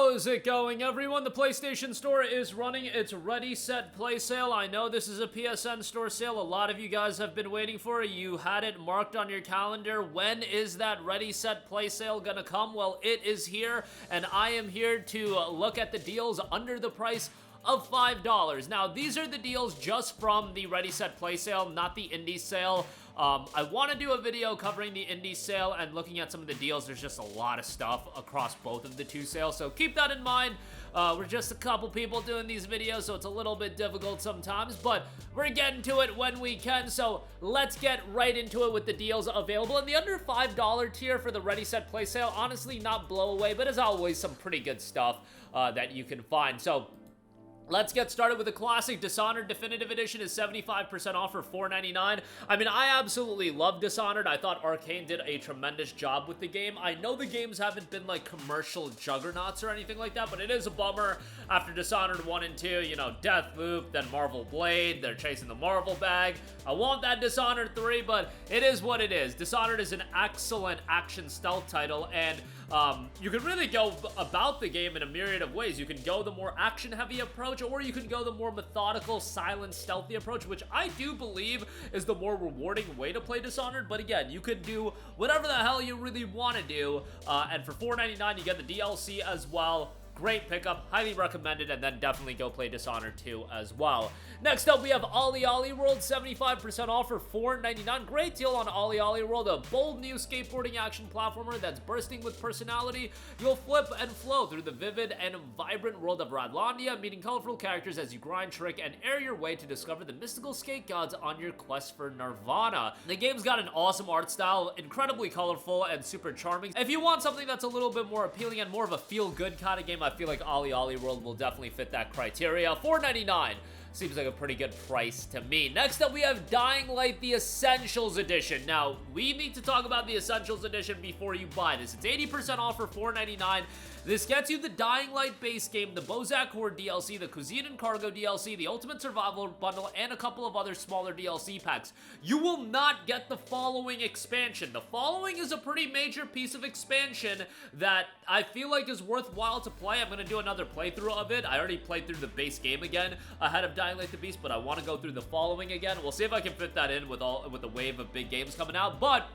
How's it going, everyone? The PlayStation Store is running its Ready, Set, Play sale. I know this is a PSN store sale. A lot of you guys have been waiting for it. You had it marked on your calendar. When is that Ready, Set, Play sale gonna come? Well, it is here, and I am here to look at the deals under the price of $5. Now, these are the deals just from the Ready, Set, Play sale, not the indie sale. I want to do a video covering the indie sale and looking at some of the deals. There's just a lot of stuff across both of the two sales, so keep that in mind. We're just a couple people doing these videos, so it's a little bit difficult sometimes, but we're getting to it when we can, so let's get right into it with the deals available. In the under $5 tier for the Ready, Set, Play sale, honestly, not blow away, but as always, some pretty good stuff that you can find. So let's get started with the classic. Dishonored Definitive Edition is 75% off for $4.99. I mean, I absolutely love Dishonored. I thought Arcane did a tremendous job with the game. I know the games haven't been like commercial juggernauts or anything like that, but it is a bummer after Dishonored 1 and 2, you know, Deathloop, then Marvel Blade, they're chasing the Marvel bag. I want that Dishonored 3, but it is what it is. Dishonored is an excellent action stealth title, and you can really go about the game in a myriad of ways. You can go the more action-heavy approach, or you can go the more methodical, silent, stealthy approach, which I do believe is the more rewarding way to play Dishonored. But again, you can do whatever the hell you really want to do, and for $4.99 you get the DLC as well. Great pickup, highly recommended, and then definitely go play Dishonored 2 as well. Next up, we have OlliOlli World, 75% off for $4.99. Great deal on OlliOlli World, a bold new skateboarding action platformer that's bursting with personality. You'll flip and flow through the vivid and vibrant world of Radlandia, meeting colorful characters as you grind, trick, and air your way to discover the mystical skate gods on your quest for Nirvana. The game's got an awesome art style, incredibly colorful and super charming. If you want something that's a little bit more appealing and more of a feel-good kind of game, I feel like OlliOlli World will definitely fit that criteria. $4.99 seems like a pretty good price to me. Next up, we have Dying Light, the Essentials Edition. Now, we need to talk about the Essentials Edition before you buy this. It's 80% off for $4.99. This gets you the Dying Light base game, the Bozak Horde DLC, the Cuisine and Cargo DLC, the Ultimate Survival Bundle, and a couple of other smaller DLC packs. You will not get the following expansion. The following is a pretty major piece of expansion that I feel like is worthwhile to play. I'm going to do another playthrough of it. I already played through the base game again ahead of Dying Light the Beast, but I want to go through the following again. We'll see if I can fit that in with the wave of big games coming out, but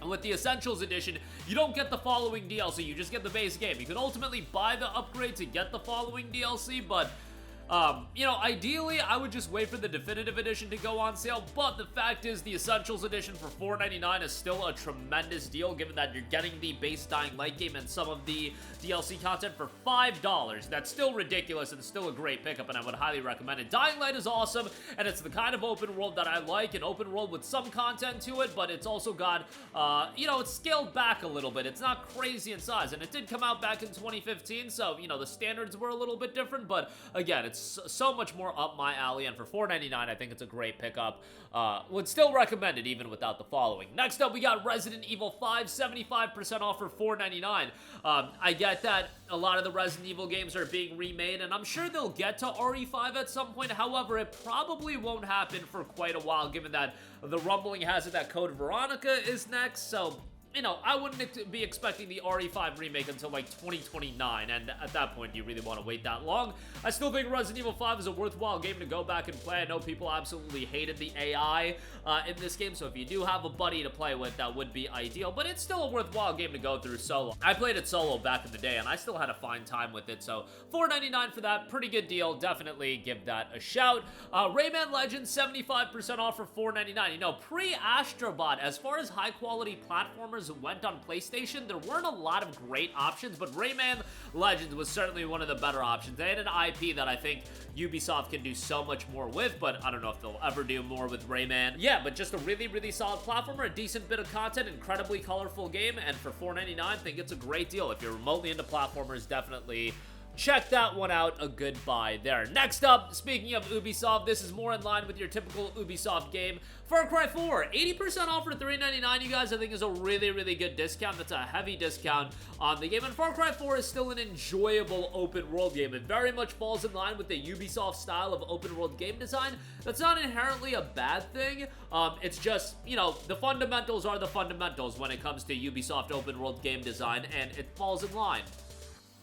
with the Essentials Edition, you don't get the following DLC, you just get the base game. You can ultimately buy the upgrade to get the following DLC, but you know, ideally, I would just wait for the Definitive Edition to go on sale, but the fact is the Essentials Edition for $4.99 is still a tremendous deal, given that you're getting the base Dying Light game and some of the DLC content for $5. That's still ridiculous and still a great pickup, and I would highly recommend it. Dying Light is awesome, and it's the kind of open world that I like, an open world with some content to it, but it's also got, you know, it's scaled back a little bit. It's not crazy in size, and it did come out back in 2015, so, you know, the standards were a little bit different, but again, it's so much more up my alley, and for $4.99 I think it's a great pickup. Would still recommend it even without the following. Next up, we got Resident Evil 5, 75% off for $4.99. I get that a lot of the Resident Evil games are being remade, and I'm sure they'll get to RE5 at some point. However, it probably won't happen for quite a while, given that the rumbling has it that Code Veronica is next, so you know, I wouldn't be expecting the RE5 remake until like 2029, and at that point, do you really want to wait that long? I still think Resident Evil 5 is a worthwhile game to go back and play. I know people absolutely hated the AI in this game, so if you do have a buddy to play with, that would be ideal, but it's still a worthwhile game to go through solo. I played it solo back in the day, and I still had a fine time with it, so $4.99 for that, pretty good deal. Definitely give that a shout. Rayman Legends, 75% off for $4.99. You know, pre-Astrobot, as far as high-quality platformers went on PlayStation, there weren't a lot of great options, but Rayman Legends was certainly one of the better options. They had an IP that I think Ubisoft can do so much more with, but I don't know if they'll ever do more with Rayman. Yeah, but just a really, really solid platformer, a decent bit of content, incredibly colorful game, and for $4.99, I think it's a great deal. If you're remotely into platformers, definitely check that one out. A good buy there. Next up, speaking of Ubisoft, this is more in line with your typical Ubisoft game. Far Cry 4, 80% off for $3.99, you guys. I think is a really, really good discount. That's a heavy discount on the game. And Far Cry 4 is still an enjoyable open world game. It very much falls in line with the Ubisoft style of open world game design. That's not inherently a bad thing. It's just, you know, the fundamentals are the fundamentals when it comes to Ubisoft open world game design, and it falls in line.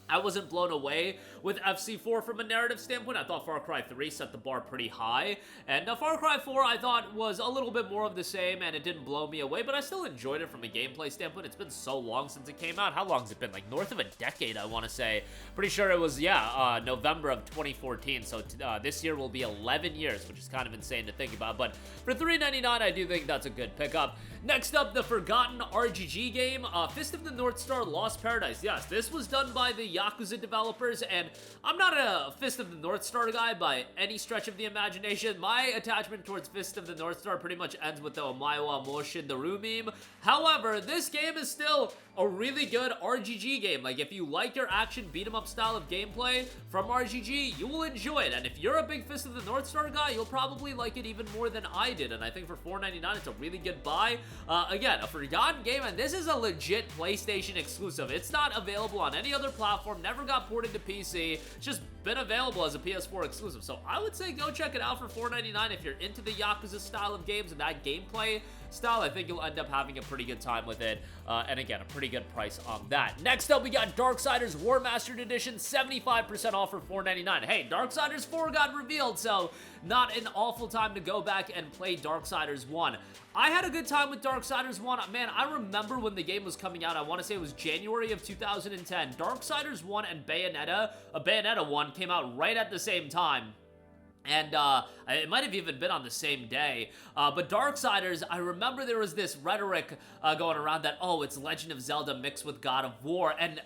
I wasn't blown away with FC4 from a narrative standpoint. I thought Far Cry 3 set the bar pretty high, and Far Cry 4 I thought was a little bit more of the same, and it didn't blow me away, but I still enjoyed it from a gameplay standpoint. It's been so long since it came out. How long has it been? Like north of a decade, I want to say. Pretty sure it was, yeah, November of 2014, so this year will be 11 years, which is kind of insane to think about, but for $3.99, I do think that's a good pickup. Next up, the forgotten RGG game, Fist of the North Star Lost Paradise. Yes, this was done by the Yakuza developers, and I'm not a Fist of the North Star guy by any stretch of the imagination. My attachment towards Fist of the North Star pretty much ends with the Omae wa Moshindaru meme. However, this game is still a really good RGG game. Like, if you like your action beat-em-up style of gameplay from RGG, you will enjoy it. And if you're a big Fist of the North Star guy, you'll probably like it even more than I did. And I think for $4.99, it's a really good buy. Again, a forgotten game, and this is a legit PlayStation exclusive. It's not available on any other platform, never got ported to PC. It's just been available as a PS4 exclusive. So I would say go check it out for $4.99 if you're into the Yakuza style of games and that gameplay style. I think you'll end up having a pretty good time with it. And again, a pretty good price on that. Next up, we got Darksiders Warmastered Edition, 75% off for $4.99. Hey, Darksiders 4 got revealed, so not an awful time to go back and play Darksiders 1. I had a good time with Darksiders 1. Man, I remember when the game was coming out. I want to say it was January of 2010. Darksiders 1 and Bayonetta 1 came out right at the same time. And it might have even been on the same day. But Darksiders, I remember there was this rhetoric going around that, oh, it's Legend of Zelda mixed with God of War. And,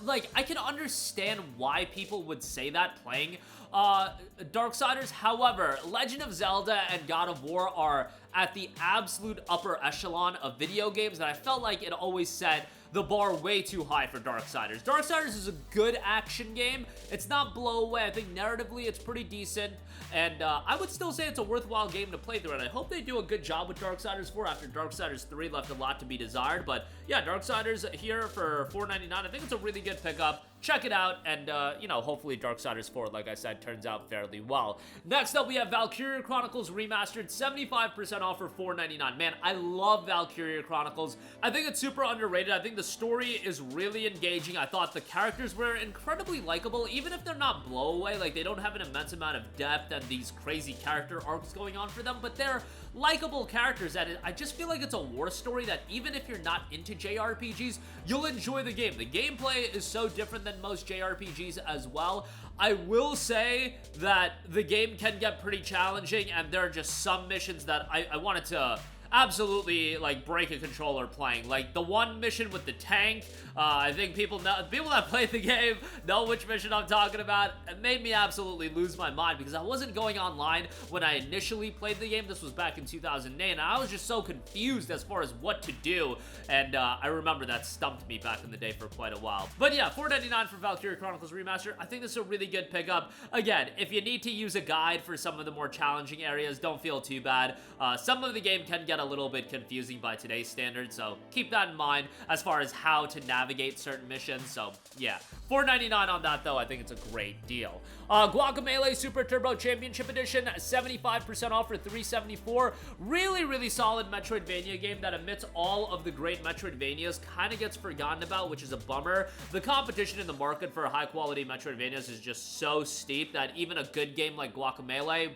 like, I can understand why people would say that playing Darksiders. However, Legend of Zelda and God of War are at the absolute upper echelon of video games, and I felt like it always set the bar way too high for Darksiders. Darksiders is a good action game. It's not blow away. I think narratively it's pretty decent, and I would still say it's a worthwhile game to play through, and I hope they do a good job with Darksiders 4 after Darksiders 3 left a lot to be desired. But yeah, Darksiders here for $4.99. I think it's a really good pickup. Check it out, and, you know, hopefully Darksiders 4, like I said, turns out fairly well. Next up, we have Valkyria Chronicles Remastered, 75% off for $4.99. Man, I love Valkyria Chronicles. I think it's super underrated. I think the story is really engaging. I thought the characters were incredibly likable, even if they're not blow away. Like, they don't have an immense amount of depth and these crazy character arcs going on for them, but they're likable characters, and I just feel like it's a war story that even if you're not into JRPGs, you'll enjoy the game. The gameplay is so different than most JRPGs as well. I will say that the game can get pretty challenging, and there are just some missions that I wanted to absolutely, like, break a controller playing. Like, the one mission with the tank, I think people that play the game know which mission I'm talking about. It made me absolutely lose my mind because I wasn't going online when I initially played the game. This was back in 2008, and I was just so confused as far as what to do, and I remember that stumped me back in the day for quite a while. But yeah, $4.99 for Valkyria Chronicles Remastered. I think this is a really good pickup. Again, if you need to use a guide for some of the more challenging areas, don't feel too bad. Some of the game can get a little bit confusing by today's standards, so keep that in mind as far as how to navigate certain missions. So yeah, $4.99 on that though. I think it's a great deal. Guacamelee Super Turbo Championship Edition, 75% off for $3.74. Really solid Metroidvania game that amidst all of the great Metroidvanias kind of gets forgotten about, which is a bummer. The competition in the market for high quality Metroidvanias is just so steep that even a good game like Guacamelee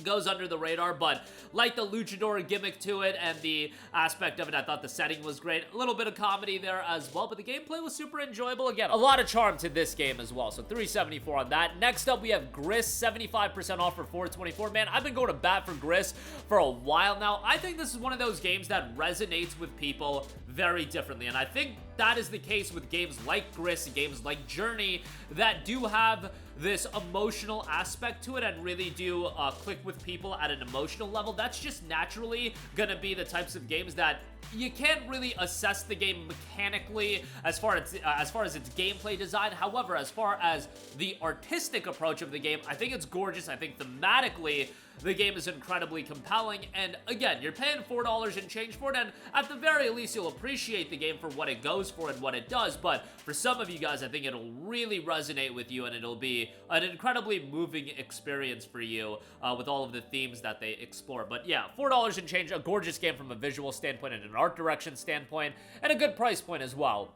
goes under the radar, but like the luchador gimmick to it and the aspect of it, I thought the setting was great. A little bit of comedy there as well, but the gameplay was super enjoyable. Again, a lot of charm to this game as well, so $3.74 on that. Next up, we have GRIS, 75% off for $4.24. Man, I've been going to bat for GRIS for a while now. I think this is one of those games that resonates with people very differently, and I think that is the case with games like GRIS and games like Journey that do have this emotional aspect to it and really do click with people at an emotional level. That's just naturally gonna be the types of games that you can't really assess the game mechanically as far as its gameplay design. However, as far as the artistic approach of the game, I think it's gorgeous. I think thematically the game is incredibly compelling, and again, you're paying $4 and change for it, and at the very least, you'll appreciate the game for what it goes for and what it does. But for some of you guys, I think it'll really resonate with you, and it'll be an incredibly moving experience for you with all of the themes that they explore. But yeah, $4 and change, a gorgeous game from a visual standpoint and an art direction standpoint, and a good price point as well.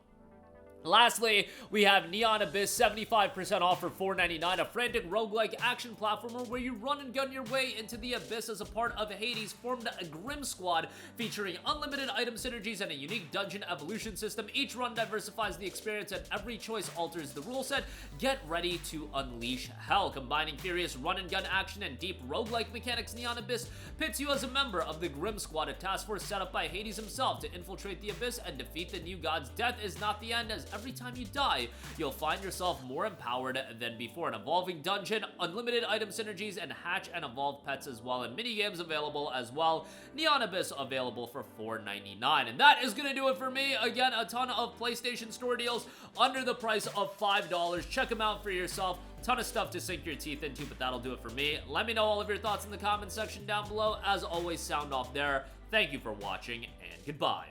Lastly, we have Neon Abyss 75% off for $4.99, a frantic roguelike action platformer where you run and gun your way into the Abyss as a part of Hades' formed a Grim Squad featuring unlimited item synergies and a unique dungeon evolution system. Each run diversifies the experience and every choice alters the rule set. Get ready to unleash hell. Combining furious run and gun action and deep roguelike mechanics, Neon Abyss pits you as a member of the Grim Squad, a task force set up by Hades himself to infiltrate the Abyss and defeat the new gods. Death is not the end, as every time you die, you'll find yourself more empowered than before. An evolving dungeon, unlimited item synergies, and hatch and evolve pets as well, and minigames available as well. Neon Abyss available for $4.99. And that is gonna do it for me. Again, a ton of PlayStation Store deals under the price of $5. Check them out for yourself. Ton of stuff to sink your teeth into, but that'll do it for me. Let me know all of your thoughts in the comment section down below. As always, sound off there. Thank you for watching, and goodbye.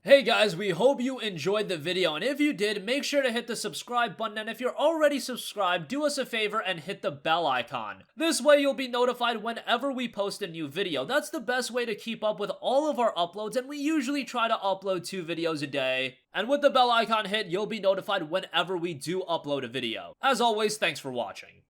Hey guys, we hope you enjoyed the video, and if you did, make sure to hit the subscribe button, and if you're already subscribed, do us a favor and hit the bell icon. This way you'll be notified whenever we post a new video. That's the best way to keep up with all of our uploads, and we usually try to upload 2 videos a day. And with the bell icon hit, you'll be notified whenever we do upload a video. As always, thanks for watching.